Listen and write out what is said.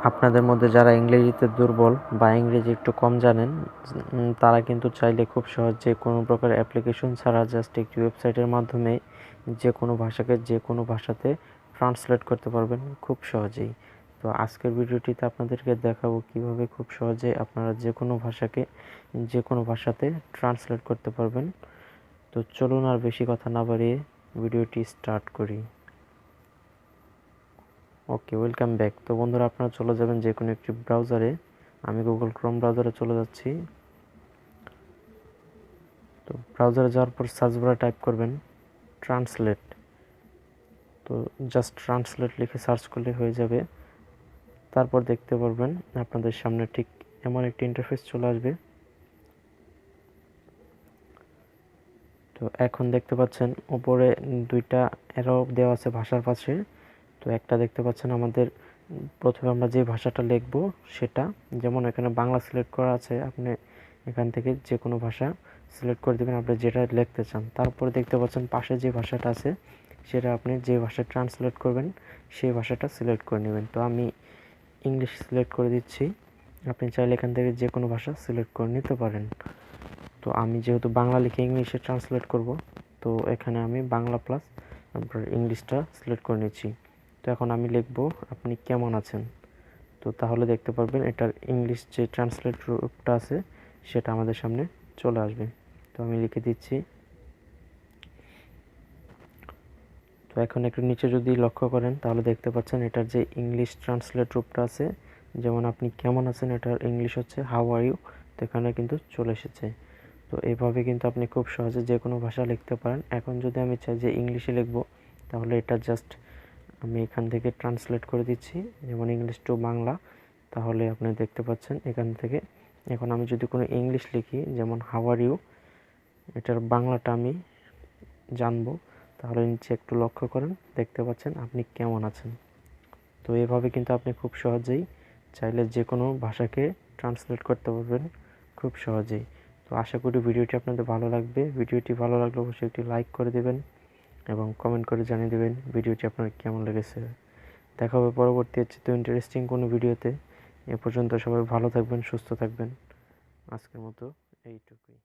আপনাদের মধ্যে যারা ইংরেজিতে দুর্বল বা ইংরেজি একটু কম জানেন, তারা কিন্তু চাইলে খুব সহজে কোনো প্রকার অ্যাপ্লিকেশন ছাড়া জাস্ট একটি ওয়েবসাইটের মাধ্যমে যে কোনো ভাষাকে যে কোনো ভাষাতে ট্রান্সলেট করতে পারবেন খুব সহজেই। তো আজকের ভিডিওটিতে আপনাদেরকে দেখাবো কিভাবে খুব সহজে আপনারা যে কোনো ভাষাকে যে কোনো ভাষাতে ট্রান্সলেট করতে পারবেন। তো চলুন আর বেশি কথা না বাড়িয়ে ভিডিওটি স্টার্ট করি। ওকে, ওয়েলকাম ব্যাক। তো বন্ধুরা, আপনারা চলে যাবেন যে কোনো একটি ব্রাউজারে। আমি গুগল ক্রোম ব্রাউজারে চলে যাচ্ছি। তো ব্রাউজারে যাওয়ার পর সার্চ বারে টাইপ করবেন ট্রান্সলেট। তো জাস্ট ট্রান্সলেট লিখে সার্চ করলে হয়ে যাবে। তারপর দেখতে পারবেন আপনাদের সামনে ঠিক এমন একটি ইন্টারফেস চলে আসবে। তো এখন দেখতে পাচ্ছেন উপরে দুইটা অ্যারো দেওয়া আছে ভাষার পাশে। তো একটা দেখতে পাচ্ছেন আমাদের প্রথমে আমরা যে ভাষাটা লিখব সেটা, যেমন এখানে বাংলা সিলেক্ট করা আছে, আপনি এখান থেকে যে কোনো ভাষা সিলেক্ট করে দেবেন আপনি যেটা লিখতে চান। তারপরে দেখতে পাচ্ছেন পাশে যে ভাষাটা আছে সেটা আপনি যে ভাষায় ট্রান্সলেট করবেন সেই ভাষাটা সিলেক্ট করে নেবেন। তো আমি ইংলিশ সিলেক্ট করে দিচ্ছি। আপনি চাইলে এখান থেকে যে কোনো ভাষা সিলেক্ট করে নিতে পারেন। তো আমি যেহেতু বাংলা লিখে ইংলিশে ট্রান্সলেট করব, তো এখানে আমি বাংলা প্লাস তারপর ইংলিশটা সিলেক্ট করে নিচ্ছি। তো এখন আমি লিখব আপনি কেমন আছেন। তো তাহলে দেখতে পারবেন এটার ইংলিশ যে ট্রান্সলেট রূপটা আছে সেটা আমাদের সামনে চলে আসবে। তো আমি লিখে দিচ্ছি। তো এখন একটু নিচে যদি লক্ষ্য করেন তাহলে দেখতে পাচ্ছেন এটার যে ইংলিশ ট্রান্সলেট রূপটা আছে, যেমন আপনি কেমন আছেন এটার ইংলিশ হচ্ছে হাউ আর ইউ। তো এখানে কিন্তু চলে এসেছে। তো এইভাবে কিন্তু আপনি খুব সহজে যে কোনো ভাষা লিখতে পারেন। এখন যদি আমি চাই যে ইংলিশে লিখব, তাহলে এটা জাস্ট আমি এখান থেকে ট্রান্সলেট করে দিচ্ছি, যেমন ইংলিশ টু বাংলা। তাহলে আপনি দেখতে পাচ্ছেন এখান থেকে। এখন আমি যদি কোনো ইংলিশ লিখি, যেমন হাউ আর ইউ, এটার বাংলাটা আমি জানবো, তাহলে নিচে একটু লক্ষ্য করেন, দেখতে পাচ্ছেন আপনি কেমন আছেন। তো এভাবে কিন্তু আপনি খুব সহজেই চাইলে যে কোনো ভাষাকে ট্রান্সলেট করতে পারবেন খুব সহজেই। তো আশা করি ভিডিওটি আপনাদের ভালো লাগবে। ভিডিওটি ভালো লাগলে অবশ্যই একটি লাইক করে দেবেন এবং কমেন্ট করে জানিয়ে দেবেন ভিডিওটি আপনার কেমন লেগেছে। দেখা হবে পরবর্তী তো ইন্টারেস্টিং কোনো ভিডিওতে। এ পর্যন্ত সবাই ভালো থাকবেন, সুস্থ থাকবেন। আজকের মতো এইটুকুই।